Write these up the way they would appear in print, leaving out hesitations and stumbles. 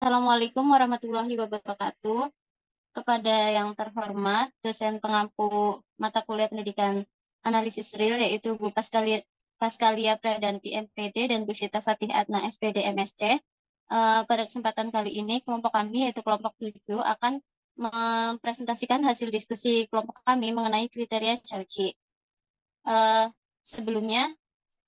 Assalamualaikum warahmatullahi wabarakatuh. Kepada yang terhormat, dosen pengampu mata kuliah pendidikan analisis real, yaitu Bu Paskalia Pradanti MPD dan Bu Syita Fatih Adna SPD MSC. Pada kesempatan kali ini, kelompok kami, yaitu kelompok 7, akan mempresentasikan hasil diskusi kelompok kami mengenai kriteria Cauchy. Sebelumnya,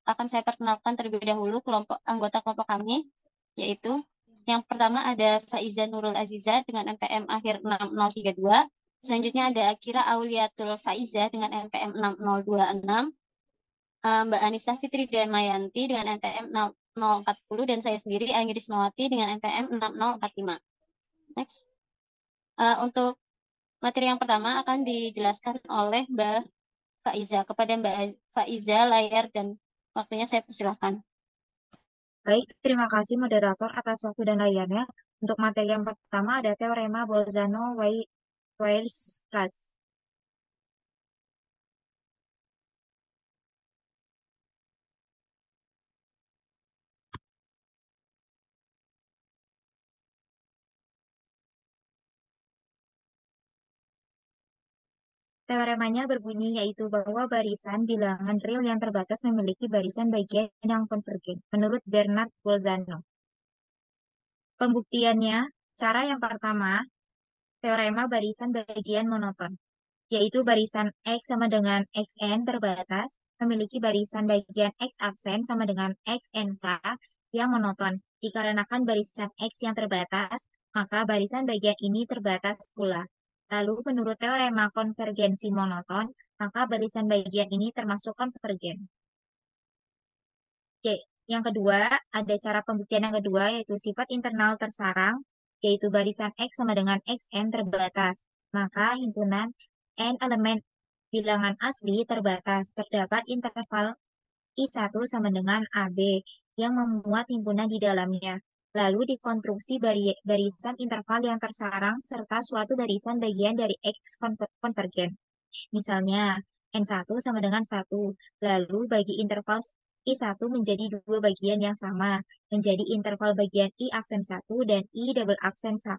akan saya perkenalkan terlebih dahulu anggota kelompok kami, yaitu yang pertama ada Faiza Nurul Aziza dengan NPM akhir 6032. Selanjutnya ada Akira Auliatul Faiza dengan NPM 6026. Mbak Anissa Fitri Damayanti dengan NPM 0040 dan saya sendiri Anggi Rismawati dengan NPM 6045. Next. Untuk materi yang pertama akan dijelaskan oleh Mbak Faiza. Kepada Mbak Faiza, layar dan waktunya saya persilahkan. Baik, terima kasih moderator atas waktu dan layarnya. Untuk materi yang pertama ada teorema Bolzano-Weierstrass. Teoremanya berbunyi yaitu bahwa barisan bilangan real yang terbatas memiliki barisan bagian yang konvergen, menurut Bernard Bolzano. Pembuktiannya, cara yang pertama, teorema barisan bagian monoton, yaitu barisan X sama dengan Xn terbatas, memiliki barisan bagian X aksen sama dengan XNK yang monoton. Dikarenakan barisan X yang terbatas, maka barisan bagian ini terbatas pula. Lalu menurut teorema konvergensi monoton, maka barisan bagian ini termasuk konvergen. Oke, yang kedua, ada cara pembuktian yang kedua, yaitu sifat internal tersarang, yaitu barisan X sama dengan Xn terbatas. Maka himpunan N elemen bilangan asli terbatas. Terdapat interval I1 sama dengan AB yang memuat himpunan di dalamnya. Lalu dikonstruksi barisan interval yang tersarang serta suatu barisan bagian dari X konvergen. Misalnya, N1 sama dengan 1. Lalu bagi interval I1 menjadi dua bagian yang sama, menjadi interval bagian I aksen 1 dan I double aksen 1.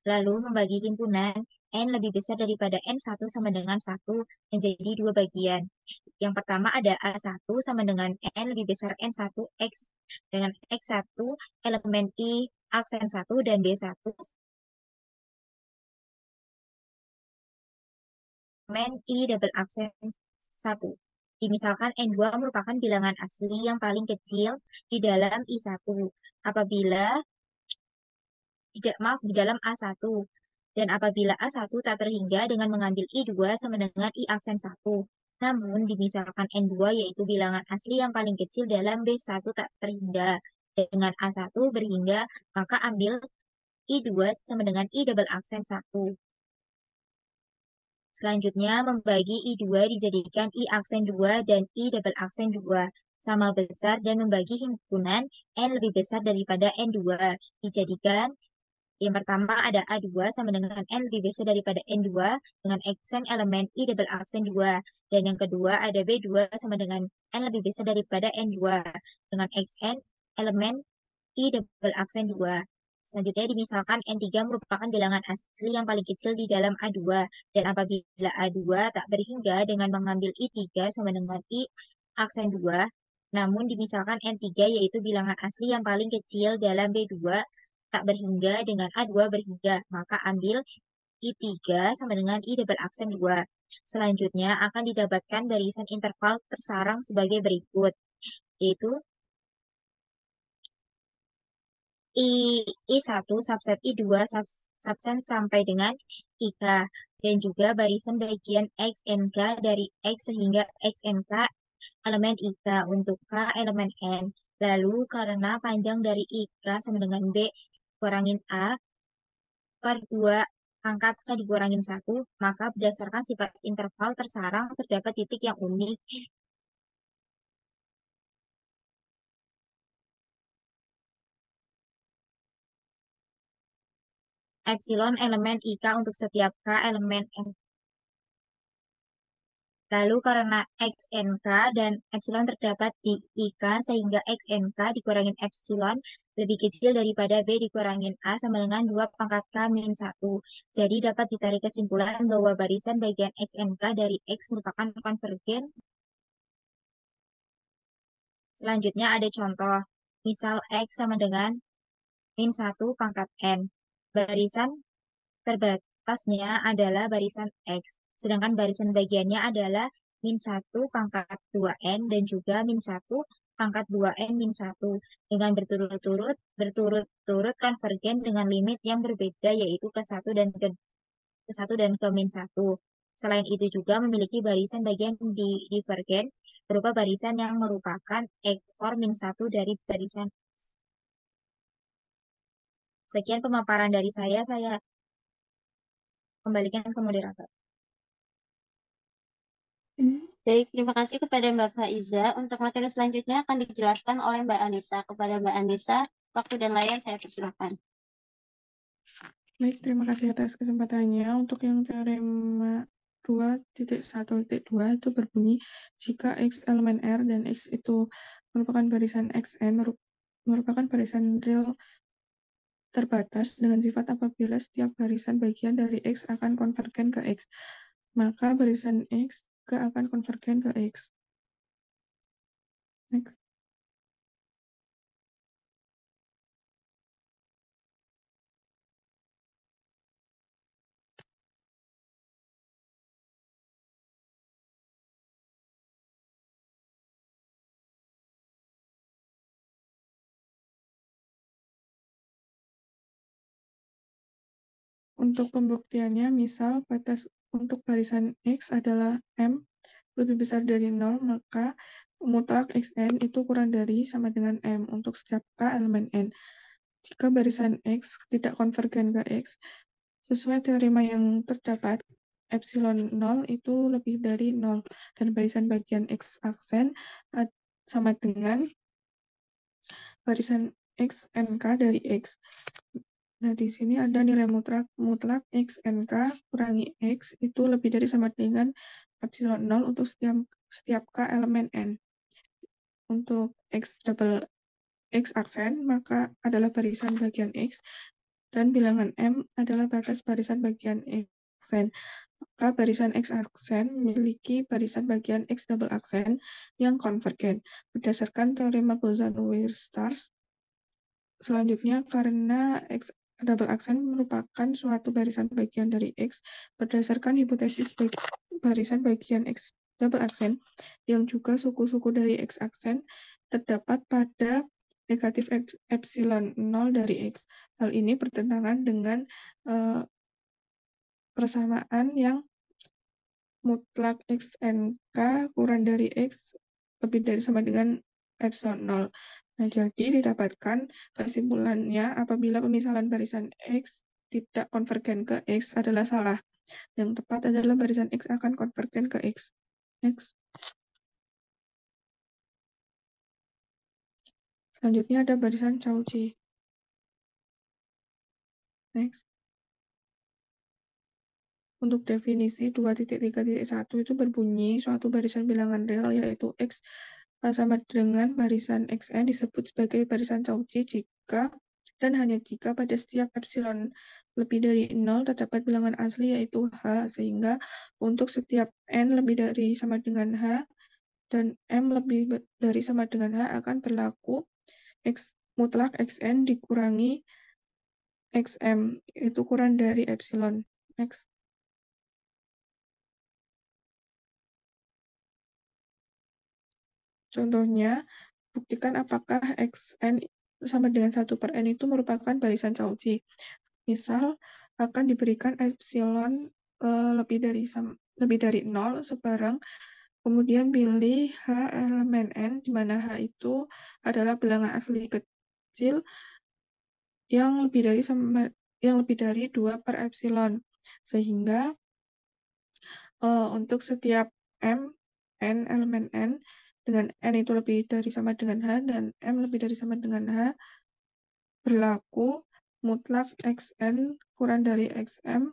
Lalu membagi himpunan N lebih besar daripada N1 sama dengan 1 menjadi dua bagian. Yang pertama ada A1 sama dengan N lebih besar N1 X dengan X1 elemen I aksen 1 dan B1 elemen I double aksen 1. Dimisalkan N2 merupakan bilangan asli yang paling kecil di dalam I1 apabila di dalam A1 dan apabila A1 tak terhingga dengan mengambil I2 sama dengan I aksen 1. Namun dimisalkan N2 yaitu bilangan asli yang paling kecil dalam B1 tak terhingga dengan A1 berhingga, maka ambil I2 sama dengan I double aksen 1. Selanjutnya, membagi I2 dijadikan I aksen 2 dan I double aksen 2 sama besar dan membagi himpunan N lebih besar daripada N2 dijadikan yang pertama ada A2 sama dengan N lebih besar daripada N2 dengan aksen elemen I double aksen 2 dan yang kedua ada B2 sama dengan N lebih besar daripada N2 dengan Xn elemen I double aksen 2. Selanjutnya dimisalkan N3 merupakan bilangan asli yang paling kecil di dalam A2 dan apabila A2 tak berhingga dengan mengambil I3 sama dengan I aksen 2, namun dimisalkan N3 yaitu bilangan asli yang paling kecil dalam B2 tak berhingga dengan A2 berhingga, maka ambil I3 sama dengan I double aksen 2. Selanjutnya akan didapatkan barisan interval tersarang sebagai berikut, yaitu I1 subset I2 subset sampai dengan IK dan juga barisan bagian XNK dari X sehingga XNK elemen IK untuk K elemen N. Lalu karena panjang dari IK sama dengan B kurangin A per 2 angka K dikurangin 1, maka berdasarkan sifat interval tersarang terdapat titik yang unik. Epsilon elemen IK untuk setiap K elemen N. Lalu karena XNK dan epsilon terdapat di IK, sehingga XNK dikurangin epsilon lebih kecil daripada B dikurangin A sama dengan 2 pangkat K min 1. Jadi dapat ditarik kesimpulan bahwa barisan bagian XNK dari X merupakan konvergen. Selanjutnya ada contoh. Misal X sama dengan min 1 pangkat N. Barisan terbatasnya adalah barisan X. Sedangkan barisan bagiannya adalah min 1 pangkat 2N dan juga min 1 pangkat 2N min 1. Dengan berturut-turut konvergen dengan limit yang berbeda yaitu ke 1 dan ke 1 dan ke min 1. Selain itu juga memiliki barisan bagian divergen berupa barisan yang merupakan ekor min 1 dari barisan X. Sekian pemaparan dari saya kembalikan ke moderator. Baik, terima kasih kepada Mbak Faiza. Untuk materi selanjutnya akan dijelaskan oleh Mbak Anissa. Kepada Mbak Anissa, waktu dan layar saya persilakan. Baik, terima kasih atas kesempatannya. Untuk yang teorema 2.1.2 itu berbunyi jika X elemen R dan X itu merupakan barisan Xn merupakan barisan real terbatas dengan sifat apabila setiap barisan bagian dari X akan konvergen ke X, maka barisan X juga akan konvergen ke X. Next. Untuk pembuktiannya, misal batas untuk barisan X adalah M lebih besar dari 0, maka mutlak Xn itu kurang dari sama dengan M untuk setiap K elemen N. Jika barisan X tidak konvergen ke X, sesuai teorema yang terdapat, epsilon 0 itu lebih dari 0, dan barisan bagian X aksen sama dengan barisan XNK dari X. Nah, di sini ada nilai mutlak XNK kurangi X itu lebih dari sama dengan epsilon 0 untuk setiap K elemen N. Untuk X aksen, maka adalah barisan bagian X, dan bilangan M adalah batas barisan bagian X aksen. Maka barisan X aksen memiliki barisan bagian X double aksen yang konvergen. Berdasarkan teorema Bolzano-Weierstrass, selanjutnya, karena X double aksen merupakan suatu barisan bagian dari X, berdasarkan hipotesis barisan bagian X double aksen, yang juga suku-suku dari X aksen, terdapat pada negatif epsilon 0 dari X. Hal ini bertentangan dengan persamaan yang mutlak XNK kurang dari X lebih dari sama dengan epsilon 0. Nah, jadi didapatkan kesimpulannya apabila pemisahan barisan X tidak konvergen ke X adalah salah. Yang tepat adalah barisan X akan konvergen ke X. Next. Selanjutnya ada barisan Cauchy. Next. Untuk definisi 2.3.1 itu berbunyi suatu barisan bilangan real yaitu X sama dengan barisan Xn disebut sebagai barisan Cauchy jika dan hanya jika pada setiap epsilon lebih dari 0 terdapat bilangan asli yaitu H, sehingga untuk setiap N lebih dari sama dengan H dan M lebih dari sama dengan H akan berlaku X mutlak Xn dikurangi Xm, itu kurang dari epsilon. Next. Contohnya, buktikan apakah Xn sama dengan 1 per N itu merupakan barisan Cauchy. Misal, akan diberikan epsilon lebih dari 0 sebarang, kemudian pilih H elemen N, di mana H itu adalah bilangan asli kecil yang lebih dari 2 per epsilon. Sehingga untuk setiap M, N elemen N, dengan N itu lebih dari sama dengan H dan M lebih dari sama dengan H, berlaku mutlak Xn kurang dari Xm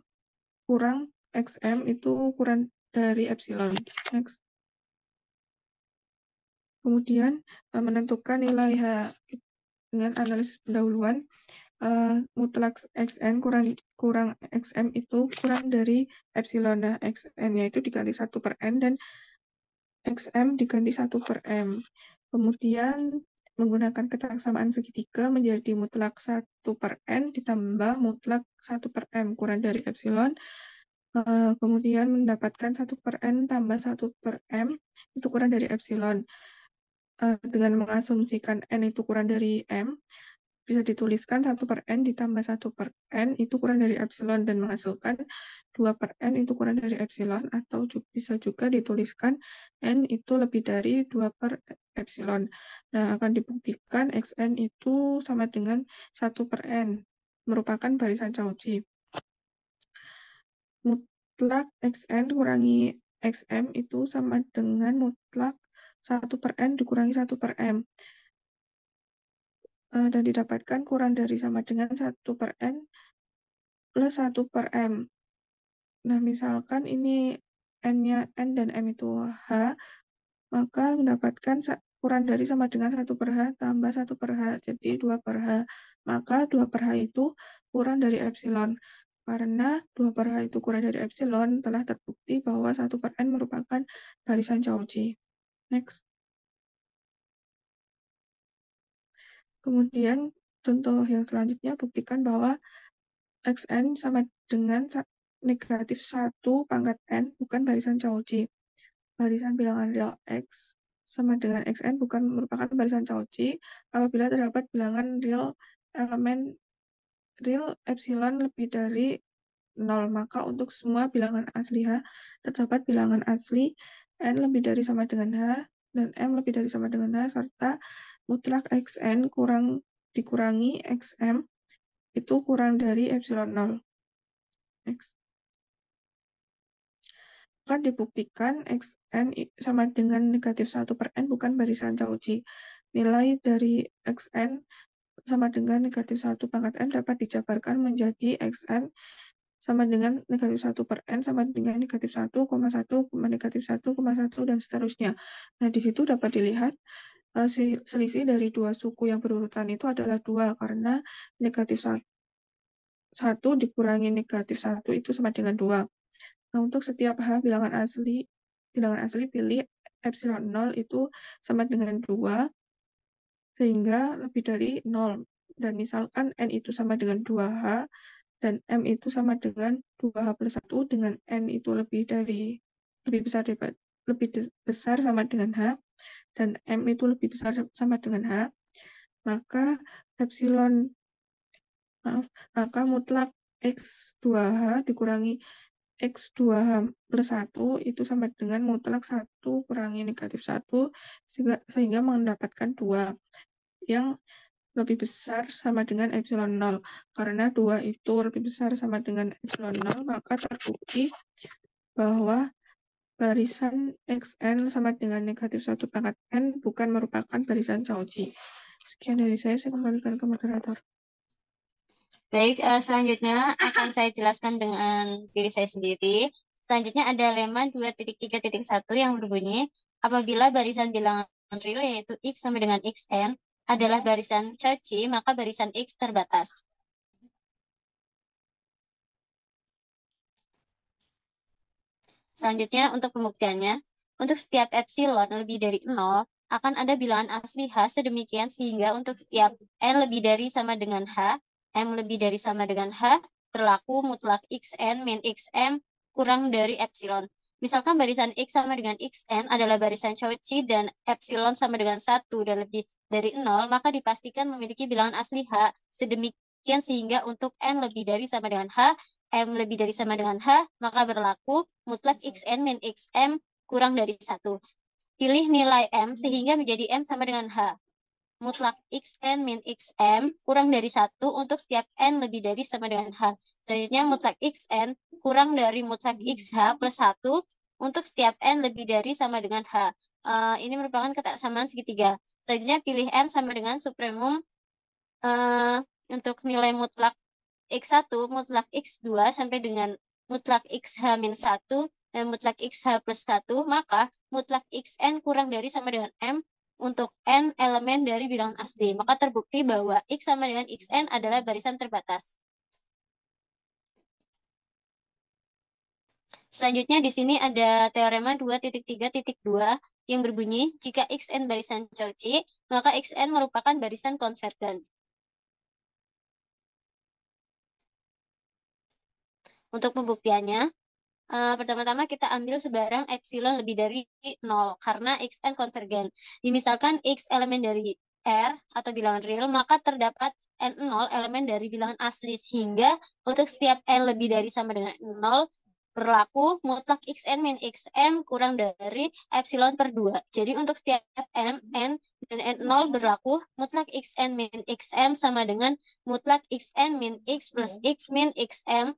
kurang Xm itu kurang dari epsilon. Next. Kemudian menentukan nilai H dengan analisis pendahuluan. Mutlak xn kurang xm itu kurang dari epsilon. Nah, xn-nya itu diganti 1/n dan xm diganti 1/m. Kemudian menggunakan kesamaan segitiga menjadi mutlak 1/n ditambah mutlak 1/m kurang dari epsilon. Kemudian mendapatkan 1/n tambah 1/m itu kurang dari epsilon. Dengan mengasumsikan n itu kurang dari m, bisa dituliskan 1/n ditambah 1/n itu kurang dari epsilon dan menghasilkan 2/n itu kurang dari epsilon, atau bisa juga dituliskan n itu lebih dari 2/epsilon. Nah, akan dibuktikan xn itu sama dengan 1/n, merupakan barisan Cauchy. Mutlak xn kurangi xm itu sama dengan mutlak 1/n dikurangi 1/m. Dan didapatkan kurang dari sama dengan 1/n plus 1/m. Nah, misalkan ini n-nya n dan m itu h, maka mendapatkan kurang dari sama dengan 1/h tambah 1/h, jadi 2/h. Maka 2/h itu kurang dari epsilon. Karena 2/h itu kurang dari epsilon, telah terbukti bahwa 1/n merupakan barisan Cauchy. Next. Kemudian contoh yang selanjutnya, buktikan bahwa xn sama dengan negatif 1 pangkat n bukan barisan Cauchy. Barisan bilangan real x sama dengan xn bukan merupakan barisan Cauchy apabila terdapat bilangan real elemen real epsilon lebih dari 0. Maka untuk semua bilangan asli h terdapat bilangan asli n lebih dari sama dengan h dan m lebih dari sama dengan h, serta mutlak xn dikurangi xm itu kurang dari epsilon 0. Next. Akan dibuktikan xn sama dengan negatif 1/n bukan barisan Cauchy. Nilai dari xn sama dengan negatif 1 pangkat n dapat dijabarkan menjadi xn sama dengan negatif 1/n sama dengan negatif 1, 1, negatif 1, 1, dan seterusnya. Nah, di situ dapat dilihat selisih dari dua suku yang berurutan itu adalah 2, karena negatif 1 dikurangi negatif 1 itu sama dengan 2. Nah, untuk setiap h bilangan asli pilih epsilon 0 itu sama dengan 2, sehingga lebih dari 0. Dan misalkan n itu sama dengan 2h, dan m itu sama dengan 2h plus 1, dengan n itu lebih besar sama dengan h, dan m itu lebih besar sama dengan h, maka maka mutlak x2h dikurangi x2h plus 1 itu sama dengan mutlak 1 kurangi negatif 1, sehingga mendapatkan 2 yang lebih besar sama dengan epsilon 0. Karena 2 itu lebih besar sama dengan epsilon 0, maka terbukti bahwa barisan xn sama dengan negatif 1 pangkat n bukan merupakan barisan Cauchy. Sekian dari saya kembalikan ke moderator. Baik, selanjutnya akan saya jelaskan dengan diri saya sendiri. Selanjutnya ada lemma 2.3.1 yang berbunyi, apabila barisan bilangan real yaitu x sama dengan xn adalah barisan Cauchy, maka barisan x terbatas. Selanjutnya untuk pembuktiannya, untuk setiap epsilon lebih dari 0, akan ada bilangan asli h sedemikian sehingga untuk setiap n lebih dari sama dengan h, m lebih dari sama dengan h, berlaku mutlak xn min xm kurang dari epsilon. Misalkan barisan x sama dengan xn adalah barisan Cauchy dan epsilon sama dengan 1 dan lebih dari 0, maka dipastikan memiliki bilangan asli h sedemikian sehingga untuk n lebih dari sama dengan h, m lebih dari sama dengan h, maka berlaku mutlak xn min xm kurang dari 1. Pilih nilai m sehingga menjadi m sama dengan h. Mutlak xn min xm kurang dari 1 untuk setiap n lebih dari sama dengan h. Selanjutnya mutlak xn kurang dari mutlak xh plus 1 untuk setiap n lebih dari sama dengan h. Ini merupakan kesamaan segitiga. Selanjutnya pilih m sama dengan supremum untuk nilai mutlak x1, mutlak x2 sampai dengan mutlak xh min 1, mutlak XH plus 1, maka mutlak XN kurang dari sama dengan M untuk N elemen dari bilangan asli. Maka terbukti bahwa X sama dengan XN adalah barisan terbatas. Selanjutnya di sini ada teorema 2.3.2 yang berbunyi, jika XN barisan Cauchy, maka XN merupakan barisan konvergen. Untuk pembuktiannya, pertama-tama kita ambil sebarang epsilon lebih dari 0 karena XN konvergen. Misalkan X elemen dari R atau bilangan real, maka terdapat N0 elemen dari bilangan asli, sehingga untuk setiap N lebih dari sama dengan 0, berlaku mutlak XN min XM kurang dari epsilon per 2. Jadi untuk setiap M, N, dan N0 berlaku mutlak XN min XM sama dengan mutlak XN min X plus X min XM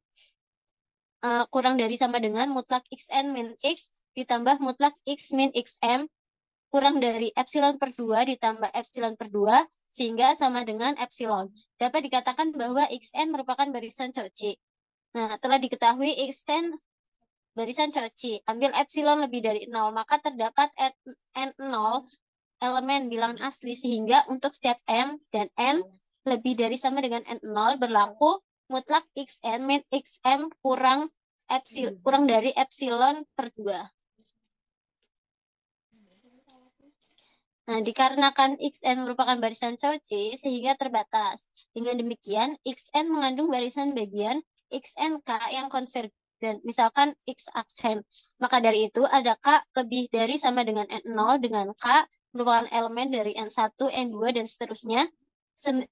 kurang dari sama dengan mutlak XN min X ditambah mutlak X min XM kurang dari epsilon per 2 ditambah epsilon per 2 sehingga sama dengan epsilon. Dapat dikatakan bahwa XN merupakan barisan Cauchy. Nah, telah diketahui XN barisan Cauchy, ambil epsilon lebih dari 0, maka terdapat N0 elemen bilangan asli, sehingga untuk setiap M dan N lebih dari sama dengan N0 berlaku mutlak XN min XM kurang dari epsilon per 2. Nah, dikarenakan XN merupakan barisan Cauchy sehingga terbatas. Dengan demikian, XN mengandung barisan bagian XNK yang konvergen, misalkan X aksen. Maka dari itu, ada K lebih dari sama dengan N0 dengan K merupakan elemen dari N1, N2, dan seterusnya.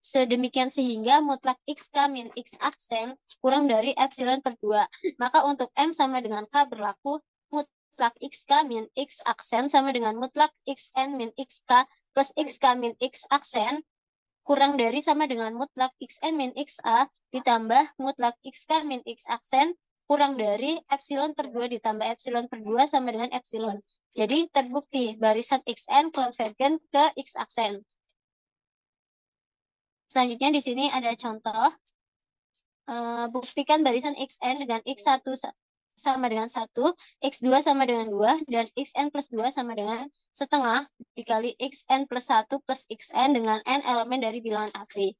Sedemikian sehingga mutlak XK min X aksen kurang dari epsilon per 2. Maka untuk M sama dengan K berlaku mutlak XK min X aksen sama dengan mutlak XN min XK plus XK min X aksen kurang dari sama dengan mutlak XN min XA ditambah mutlak XK min X aksen kurang dari epsilon per 2 ditambah epsilon per 2 sama dengan epsilon. Jadi terbukti barisan XN konvergen ke X aksen. Selanjutnya di sini ada contoh. Buktikan barisan XN dengan X1 sama dengan 1, X2 sama dengan 2, dan XN plus 2 sama dengan setengah dikali XN plus 1 plus XN dengan N elemen dari bilangan asli.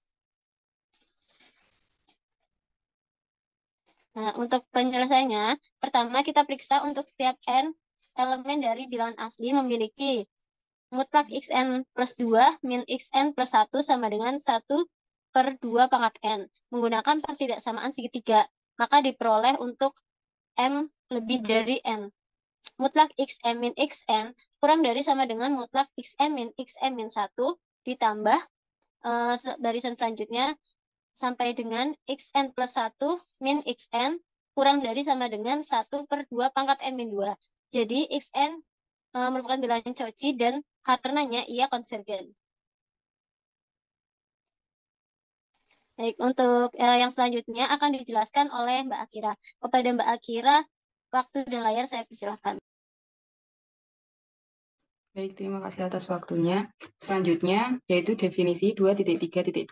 Nah, untuk penyelesaiannya, pertama kita periksa untuk setiap N elemen dari bilangan asli memiliki mutlak XN plus 2 min XN plus 1 sama dengan 1 per 2 pangkat N. Menggunakan pertidaksamaan segitiga, maka diperoleh untuk M lebih dari N. Mutlak XM min XN kurang dari sama dengan mutlak XM min XM min 1 ditambah barisan selanjutnya sampai dengan XN plus 1 min XN kurang dari sama dengan 1 per 2 pangkat N min 2. Jadi XN merupakan bilangan Cauchy dan karenanya ia konvergen. Baik, untuk yang selanjutnya akan dijelaskan oleh Mbak Akira. Kepada Mbak Akira, waktu dan layar saya persilahkan. Baik, terima kasih atas waktunya. Selanjutnya, yaitu definisi 2.3.2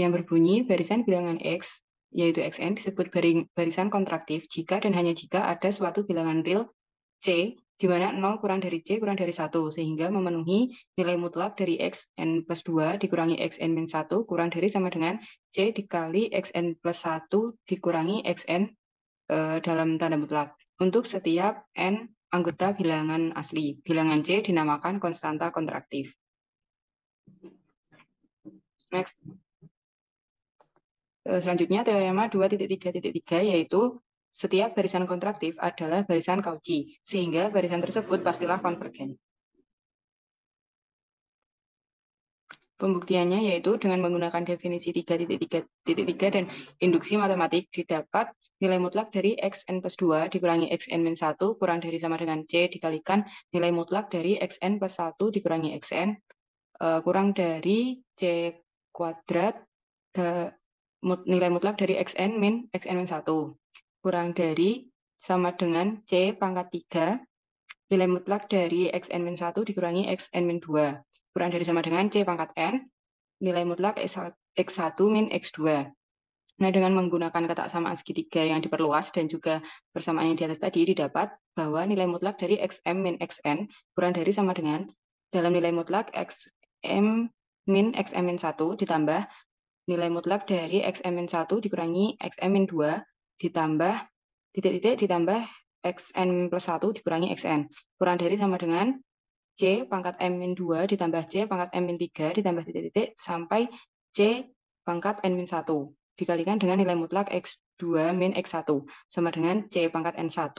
yang berbunyi barisan bilangan X, yaitu Xn, disebut barisan kontraktif jika dan hanya jika ada suatu bilangan real C, di mana 0 kurang dari C kurang dari 1, sehingga memenuhi nilai mutlak dari Xn plus 2 dikurangi Xn min 1 kurang dari sama dengan C dikali Xn plus 1 dikurangi Xn dalam tanda mutlak. Untuk setiap N anggota bilangan asli, bilangan C dinamakan konstanta kontraktif. Next. Selanjutnya teorema 2.3.3 yaitu setiap barisan kontraktif adalah barisan Cauchy, sehingga barisan tersebut pastilah konvergen. Pembuktiannya yaitu dengan menggunakan definisi 3.3 dan induksi matematik didapat nilai mutlak dari Xn plus 2 dikurangi Xn min 1 kurang dari sama dengan C dikalikan nilai mutlak dari Xn plus 1 dikurangi Xn kurang dari C kuadrat nilai mutlak dari Xn min 1 kurang dari sama dengan C pangkat 3 nilai mutlak dari Xn min 1 dikurangi Xn min 2 kurang dari sama dengan C pangkat N nilai mutlak X1 min X2. Nah, dengan menggunakan ketaksamaan segitiga yang diperluas dan juga persamaan yang di atas tadi, didapat bahwa nilai mutlak dari xm min xn kurang dari sama dengan dalam nilai mutlak xm min xm min 1 ditambah nilai mutlak dari xm min 1 dikurangi xm min 2 ditambah titik-titik ditambah xn plus 1 dikurangi xn kurang dari sama dengan c pangkat m min 2 ditambah c pangkat m min 3 ditambah titik-titik sampai c pangkat n min 1 dikalikan dengan nilai mutlak x2 min x1 sama dengan c pangkat n1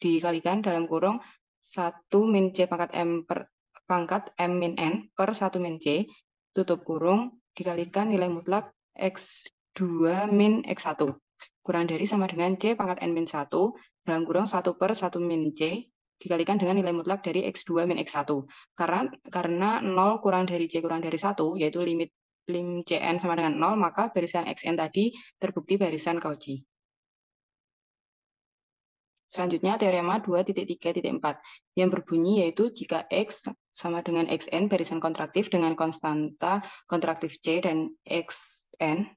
dikalikan dalam kurung 1 min c pangkat m per pangkat m min n per 1 min c tutup kurung dikalikan nilai mutlak x2 min x1 kurang dari sama dengan c pangkat n min 1 dalam kurung 1 per 1 min c dikalikan dengan nilai mutlak dari x2 min x1 karena 0 kurang dari c kurang dari 1 yaitu lim cn sama dengan 0 maka barisan xn tadi terbukti barisan Cauchy. Selanjutnya teorema 2.3.4 yang berbunyi yaitu jika X sama dengan XN barisan kontraktif dengan konstanta kontraktif C dan XN,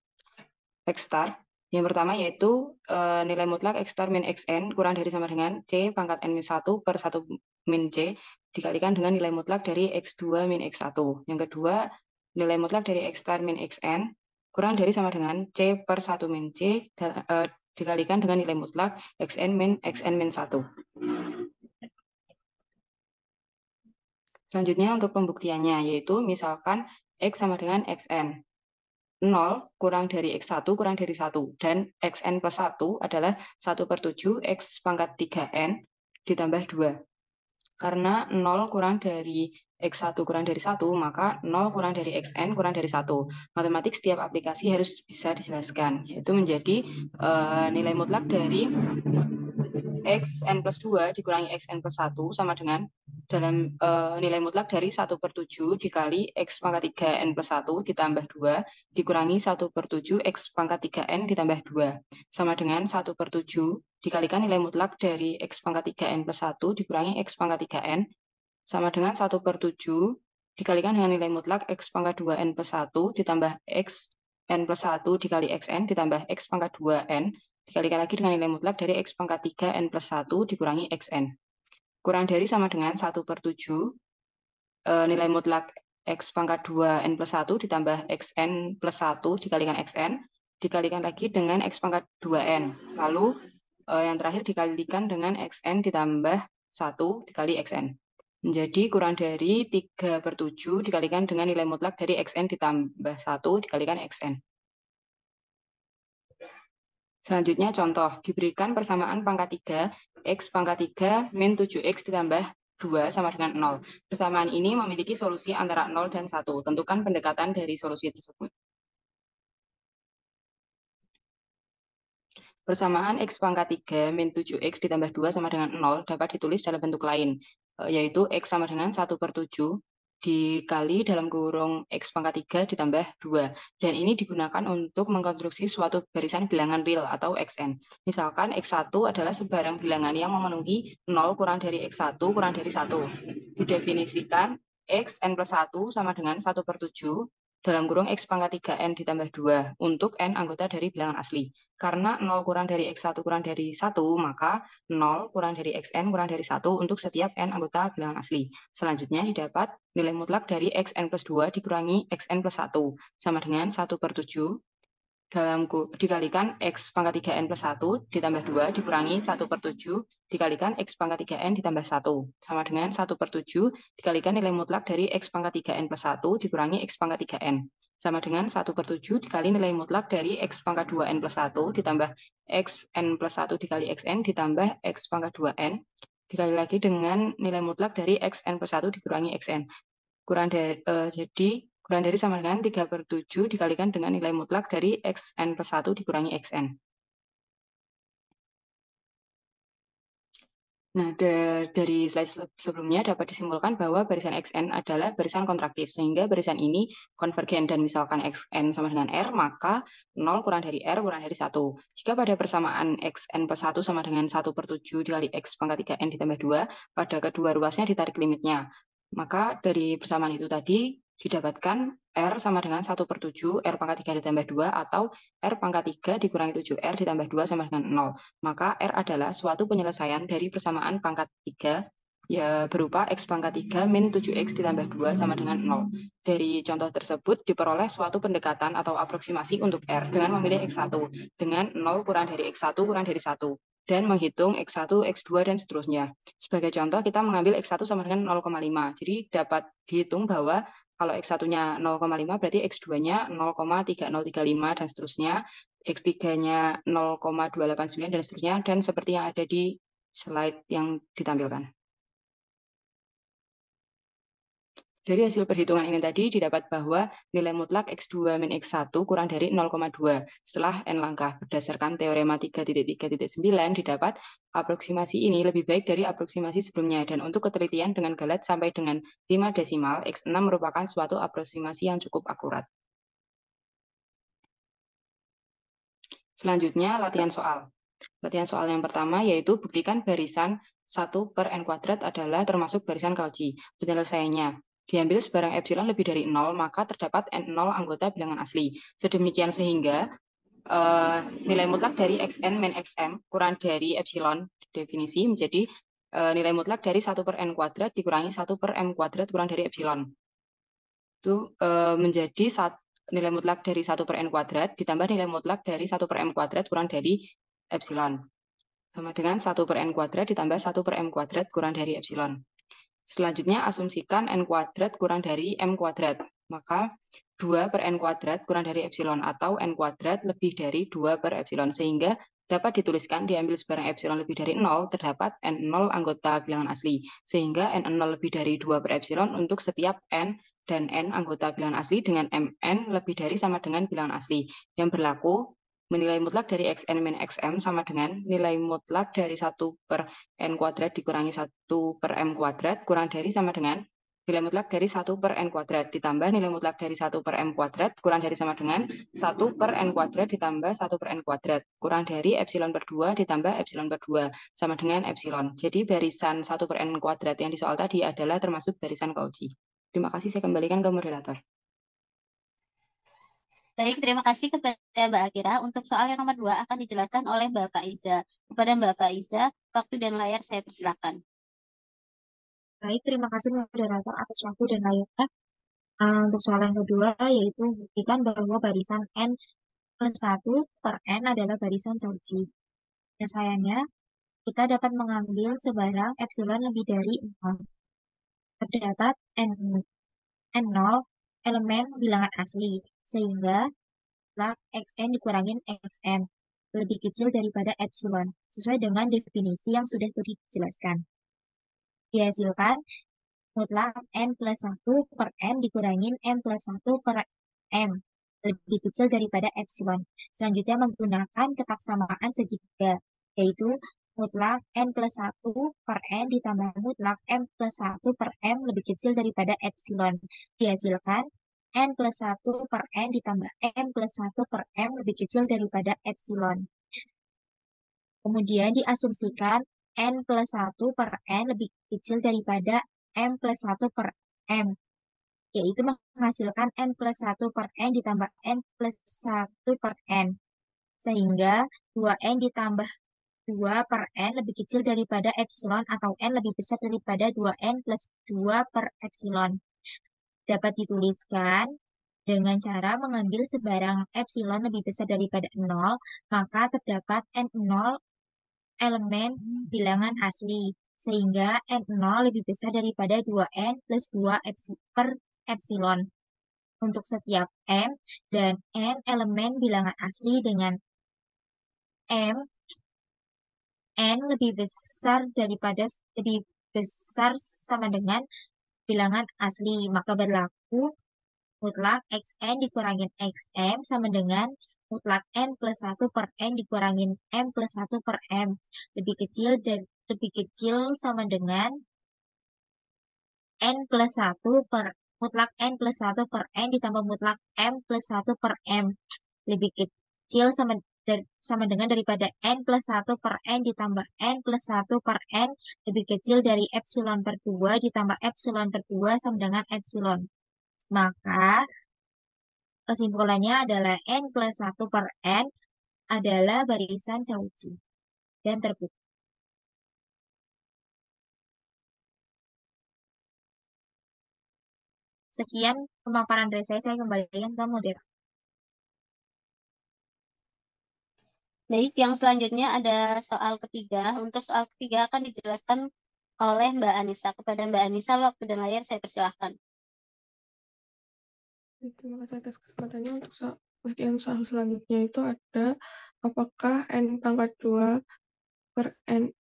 X star. Yang pertama yaitu nilai mutlak X star min XN kurang dari sama dengan C pangkat N min 1 per 1 min C dikalikan dengan nilai mutlak dari X2 min X1. Yang kedua, nilai mutlak dari X star min XN kurang dari sama dengan C per 1 min C dikalikan dengan nilai mutlak xn min 1. Selanjutnya untuk pembuktiannya yaitu misalkan x sama dengan xn. 0 kurang dari x1 kurang dari 1 dan xn plus 1 adalah 1 per 7 x pangkat 3n ditambah 2. Karena 0 kurang dari X1 kurang dari 1, maka 0 kurang dari XN kurang dari 1. Matematik setiap aplikasi harus bisa dijelaskan, yaitu menjadi nilai mutlak dari XN plus 2 dikurangi XN plus 1 sama dengan dalam nilai mutlak dari 1 per 7 dikali X pangkat 3N plus 1 ditambah 2 dikurangi 1 per 7 X pangkat 3N ditambah 2 sama dengan 1 per 7 dikalikan nilai mutlak dari X pangkat 3N plus 1 dikurangi X pangkat 3N sama dengan 1 per 7 dikalikan dengan nilai mutlak X pangkat 2N plus 1 ditambah XN plus 1 dikali XN ditambah X pangkat 2N dikalikan lagi dengan nilai mutlak dari X pangkat 3N plus 1 dikurangi XN. Kurang dari sama dengan 1 per 7 nilai mutlak X pangkat 2N plus 1 ditambah XN plus 1 dikalikan XN dikalikan lagi dengan X pangkat 2N. Lalu yang terakhir dikalikan dengan XN ditambah 1 dikali XN. Menjadi kurang dari 3 per 7 dikalikan dengan nilai mutlak dari XN ditambah 1 dikalikan XN. Selanjutnya contoh, diberikan persamaan pangkat 3, X pangkat 3 min 7X ditambah 2 sama dengan 0. Persamaan ini memiliki solusi antara 0 dan 1. Tentukan pendekatan dari solusi tersebut. Persamaan X pangkat 3 min 7X ditambah 2 sama dengan 0 dapat ditulis dalam bentuk lain, yaitu X sama dengan 1 per 7 dikali dalam kurung X pangkat 3 ditambah 2. Dan ini digunakan untuk mengkonstruksi suatu barisan bilangan real atau Xn. Misalkan X1 adalah sebarang bilangan yang memenuhi 0 kurang dari X1 kurang dari 1. Didefinisikan Xn plus 1 sama dengan 1 per 7 dalam kurung X pangkat 3N ditambah 2 untuk N anggota dari bilangan asli. Karena 0 kurang dari X1 kurang dari 1, maka 0 kurang dari XN kurang dari 1 untuk setiap N anggota bilangan asli. Selanjutnya didapat nilai mutlak dari XN plus 2 dikurangi XN plus 1 sama dengan 1 per 7 dikalikan X pangkat 3N plus 1 ditambah 2 dikurangi 1 per 7 dikalikan X pangkat 3N ditambah 1 sama dengan 1 per 7 dikalikan nilai mutlak dari X pangkat 3N plus 1 dikurangi X pangkat 3N sama dengan 1 per 7 dikali nilai mutlak dari X pangkat 2N plus 1 ditambah XN plus 1 dikali XN ditambah X pangkat 2N dikali lagi dengan nilai mutlak dari XN plus 1 dikurangi XN. Jadi kurang dari sama dengan 3 per 7 dikalikan dengan nilai mutlak dari XN plus 1 dikurangi XN. Nah, dari slide sebelumnya dapat disimpulkan bahwa barisan XN adalah barisan kontraktif, sehingga barisan ini konvergen dan misalkan XN sama dengan R, maka 0 kurang dari R kurang dari 1. Jika pada persamaan XN plus 1 sama dengan 1 per 7 dikali X pangkat 3N ditambah 2, pada kedua ruasnya ditarik limitnya. Maka dari persamaan itu tadi didapatkan R sama dengan 1/7 R pangkat 3 ditambah 2 atau R pangkat 3 dikurangi 7R ditambah 2 sama dengan 0. Maka R adalah suatu penyelesaian dari persamaan pangkat 3 ya berupa X pangkat 3 min 7X ditambah 2 sama dengan 0. Dari contoh tersebut diperoleh suatu pendekatan atau aproksimasi untuk R dengan memilih X1 dengan 0 kurang dari X1 kurang dari 1 dan menghitung X1, X2, dan seterusnya. Sebagai contoh, kita mengambil X1 sama dengan 0,5. Jadi dapat dihitung bahwa kalau X1-nya 0,5 berarti X2-nya 0,3035 dan seterusnya, X3-nya 0,289 dan seterusnya, dan seperti yang ada di slide yang ditampilkan. Dari hasil perhitungan ini tadi didapat bahwa nilai mutlak X2 min X1 kurang dari 0,2. Setelah N langkah berdasarkan teorema 3.3.9 didapat aproksimasi ini lebih baik dari aproksimasi sebelumnya dan untuk ketelitian dengan galat sampai dengan 5 desimal, X6 merupakan suatu aproksimasi yang cukup akurat. Selanjutnya latihan soal. Latihan soal yang pertama yaitu buktikan barisan 1/n kuadrat adalah termasuk barisan Cauchy. Penyelesaiannya, diambil sebarang epsilon lebih dari 0, maka terdapat N0 anggota bilangan asli. Sedemikian sehingga nilai mutlak dari Xn min Xm kurang dari epsilon definisi menjadi nilai mutlak dari 1/n kuadrat dikurangi 1/m kuadrat kurang dari epsilon. Itu menjadi nilai mutlak dari 1/n kuadrat ditambah nilai mutlak dari 1/m kuadrat kurang dari epsilon. Sama dengan 1/n kuadrat ditambah 1/m kuadrat kurang dari epsilon. Selanjutnya, asumsikan n kuadrat kurang dari m kuadrat. Maka 2/n kuadrat kurang dari epsilon atau n kuadrat lebih dari 2/epsilon. Sehingga dapat dituliskan diambil sebarang epsilon lebih dari 0, terdapat N0 anggota bilangan asli. Sehingga N0 lebih dari 2/epsilon untuk setiap n dan n anggota bilangan asli dengan Mn lebih dari sama dengan bilangan asli. Yang berlaku menilai mutlak dari Xn min Xm sama dengan nilai mutlak dari 1/n kuadrat dikurangi 1/m kuadrat kurang dari sama dengan nilai mutlak dari 1/n kuadrat ditambah nilai mutlak dari 1/m kuadrat kurang dari sama dengan 1/n kuadrat ditambah 1/n kuadrat kurang dari epsilon per 2 ditambah epsilon per 2 sama dengan epsilon. Jadi barisan 1/n kuadrat yang di soal tadi adalah termasuk barisan Cauchy. Terima kasih, saya kembalikan ke moderator. Baik, terima kasih kepada Mbak Akira. Untuk soal yang nomor 2 akan dijelaskan oleh Mbak Faiza. Kepada Mbak Faiza, waktu dan layar saya persilakan. Baik, terima kasih moderator atas waktu dan layarnya. Untuk soal yang kedua, yaitu buktikan bahwa barisan n+1/n adalah barisan Cauchy. Penyelesaiannya, kita dapat mengambil sebarang epsilon lebih dari 0. Terdapat N0 elemen bilangan asli, sehingga mutlak Xn dikurangin Xm lebih kecil daripada epsilon, sesuai dengan definisi yang sudah dijelaskan. Dihasilkan mutlak n+1/n dikurangin m+1/m lebih kecil daripada epsilon. Selanjutnya menggunakan ketaksamaan segitiga, yaitu mutlak n+1/n ditambah mutlak m+1/m lebih kecil daripada epsilon. Dihasilkan n+1/n ditambah m+1/m lebih kecil daripada epsilon. Kemudian diasumsikan n+1/n lebih kecil daripada m+1/m, yaitu menghasilkan n+1/n ditambah n+1/n, sehingga 2n ditambah 2/n lebih kecil daripada epsilon atau n lebih besar daripada 2n plus 2/epsilon. Dapat dituliskan dengan cara mengambil sebarang epsilon lebih besar daripada 0, maka terdapat n0 elemen bilangan asli, sehingga n0 lebih besar daripada 2n plus 2/epsilon. Untuk setiap m dan n elemen bilangan asli dengan m, n lebih besar sama dengan bilangan asli, maka berlaku mutlak Xn dikurangin Xm sama dengan mutlak n+1/n dikurangin m+1/m lebih kecil sama dengan mutlak n+1/n ditambah mutlak m+1/m lebih kecil sama dengan daripada n+1/n ditambah n+1/n lebih kecil dari epsilon per 2 ditambah epsilon per 2 sama dengan epsilon. Maka Kesimpulannya adalah N plus 1 per N adalah barisan Cauchy dan terbukti. Sekian pemaparan dari saya kembalikan ke moderator. Baik, yang selanjutnya ada soal ketiga. Untuk soal ketiga akan dijelaskan oleh Mbak Anissa. Kepada Mbak Anissa, waktu dan layar saya persilahkan. Terima kasih atas kesempatannya. Untuk bagian soal selanjutnya itu ada apakah N pangkat 2 per N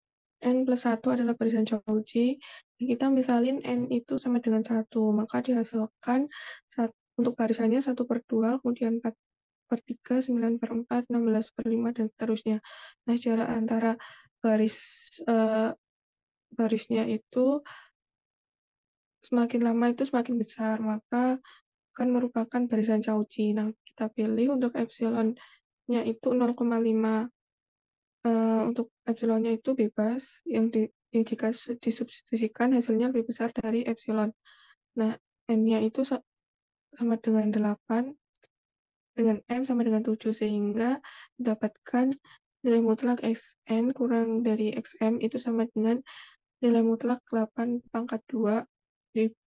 plus 1 adalah barisan Cauchy. Kita misalin N itu sama dengan 1, maka dihasilkan untuk barisannya 1 per 2, kemudian 4 per 3, 9 per 4, 16 per 5, dan seterusnya. Nah, jarak antara barisnya itu semakin lama itu semakin besar, maka akan merupakan barisan Cauchy. Nah, kita pilih untuk epsilonnya itu 0,5. Untuk epsilonnya itu bebas, yang jika disubstitusikan hasilnya lebih besar dari epsilon. Nah, N-nya itu sama dengan 8, dengan M sama dengan 7, sehingga mendapatkan nilai mutlak Xn kurang dari Xm itu sama dengan nilai mutlak 8 pangkat 2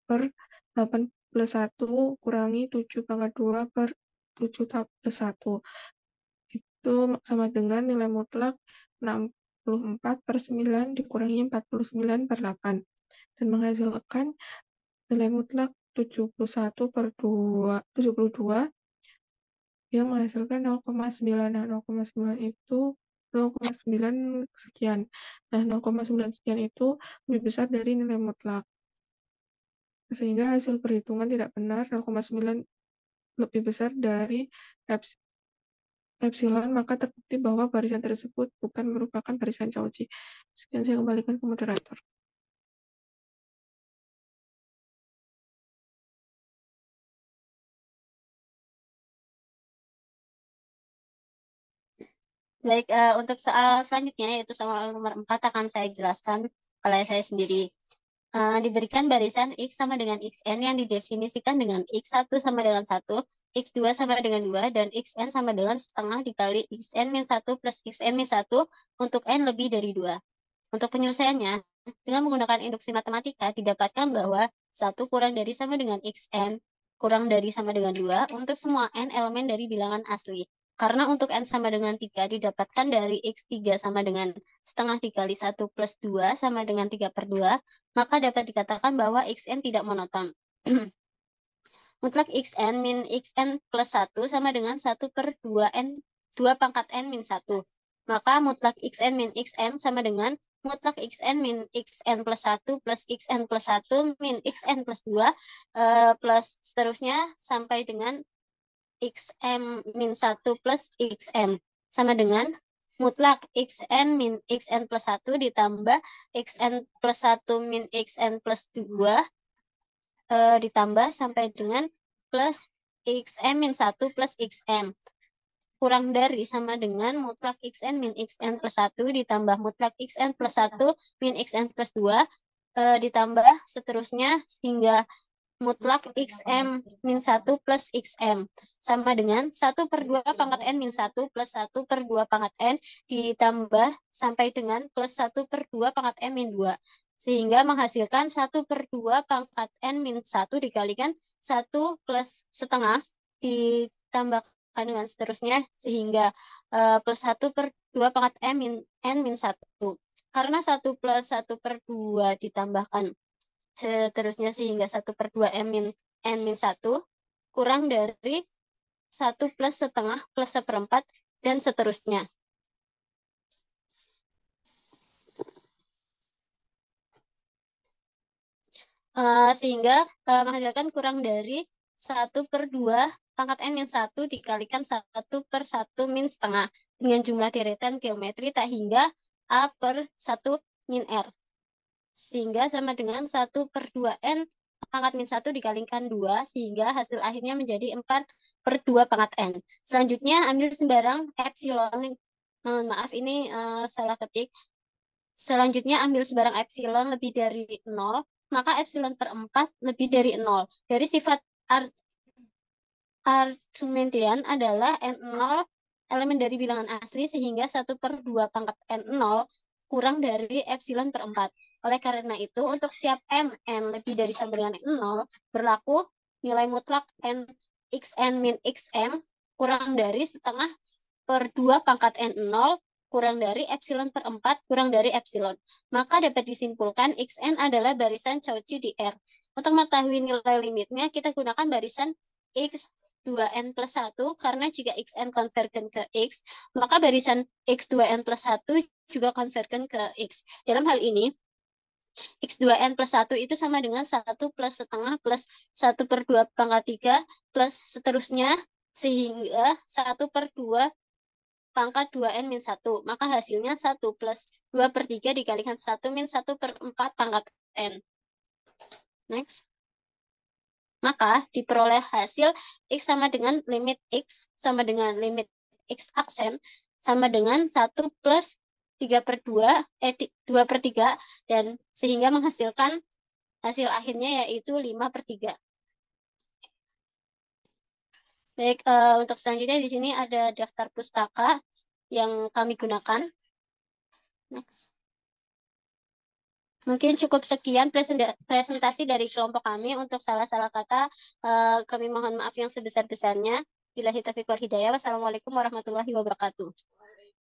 per 8 plus 1 kurangi 7 pangkat 2 per 7 plus 1. Itu sama dengan nilai mutlak 64 per 9 dikurangi 49 per 8. Dan menghasilkan nilai mutlak 71 per 72 yang menghasilkan 0,9. Nah, 0,9 itu 0,9 sekian. Nah, 0,9 sekian itu lebih besar dari nilai mutlak. Sehingga hasil perhitungan tidak benar, 0,9 lebih besar dari epsilon, maka terbukti bahwa barisan tersebut bukan merupakan barisan Cauchy. Sekian, saya kembalikan ke moderator. Baik, untuk soal selanjutnya yaitu soal nomor 4 akan saya jelaskan oleh saya sendiri. Diberikan barisan X sama dengan Xn yang didefinisikan dengan X1 sama dengan 1, X2 sama dengan 2, dan Xn sama dengan setengah dikali Xn min 1 plus Xn min 1 untuk N lebih dari 2. Untuk penyelesaiannya, dengan menggunakan induksi matematika, didapatkan bahwa 1 kurang dari sama dengan Xn kurang dari sama dengan 2 untuk semua N elemen dari bilangan asli. Karena untuk N sama dengan 3 didapatkan dari X3 sama dengan setengah dikali 1 plus 2 sama dengan 3 per 2, maka dapat dikatakan bahwa Xn tidak monoton. Mutlak Xn min Xn plus 1 sama dengan 1 per 2N, 2 pangkat N min 1. Maka mutlak Xn min Xm sama dengan mutlak Xn min Xn plus 1 plus Xn plus 1 min Xn plus 2 plus seterusnya sampai dengan Xm min 1 plus Xm sama dengan mutlak Xn min Xn plus 1 ditambah Xn plus 1 min Xn plus 2 ditambah sampai dengan plus Xm min 1 plus Xm kurang dari sama dengan mutlak Xn min Xn plus 1 ditambah mutlak Xn plus 1 min Xn plus 2 ditambah seterusnya hingga mutlak Xm min 1 plus Xm sama dengan 1 per 2 pangkat N min 1 plus 1 per 2 pangkat N ditambah sampai dengan plus 1 per 2 pangkat N min 2. Sehingga menghasilkan 1 per 2 pangkat N min 1 dikalikan 1 plus setengah ditambahkan dengan seterusnya sehingga plus 1 per 2 pangkat N min 1. Karena 1 plus 1 per 2 ditambahkan seterusnya sehingga 1 per 2 N min 1 kurang dari 1 plus setengah plus seperempat dan seterusnya. Sehingga menghasilkan kurang dari 1 per 2 pangkat N min 1 dikalikan 1 per 1 min setengah dengan jumlah deretan geometri tak hingga A per 1 min R. Sehingga sama dengan 1 per 2N pangkat min 1 dikalikan 2, sehingga hasil akhirnya menjadi 4 per 2 pangkat N. Selanjutnya ambil sembarang epsilon, maaf ini salah ketik. Selanjutnya ambil sembarang epsilon lebih dari 0, maka epsilon per 4 lebih dari 0. Dari sifat argumentian adalah N0 elemen dari bilangan asli sehingga 1/2 pangkat N0 kurang dari epsilon per 4. Oleh karena itu, untuk setiap M N lebih dari sama dengan N0, berlaku nilai mutlak N xn min xm kurang dari 1/2 pangkat N0 kurang dari epsilon per 4 kurang dari epsilon. Maka dapat disimpulkan xn adalah barisan Cauchy di R. Untuk mengetahui nilai limitnya, kita gunakan barisan x2n plus 1, karena jika xn konvergen ke x, maka barisan x2n plus 1 juga konvergen ke x. Dalam hal ini, x2n plus 1 itu sama dengan 1 plus setengah plus 1/2 pangkat 3 plus seterusnya, sehingga 1/2 pangkat 2n min 1. Maka hasilnya 1 plus 2/3 dikalikan 1 min 1/4 pangkat n. Next. Maka diperoleh hasil x sama dengan limit x sama dengan limit x aksen sama dengan 1 plus 2/3, dan sehingga menghasilkan hasil akhirnya yaitu 5/3. Baik, untuk selanjutnya di sini ada daftar pustaka yang kami gunakan. Next. Mungkin cukup sekian presentasi dari kelompok kami. Untuk salah-salah kata, kami mohon maaf yang sebesar-besarnya. Billahi taufiq wal hidayah. Wassalamualaikum warahmatullahi wabarakatuh.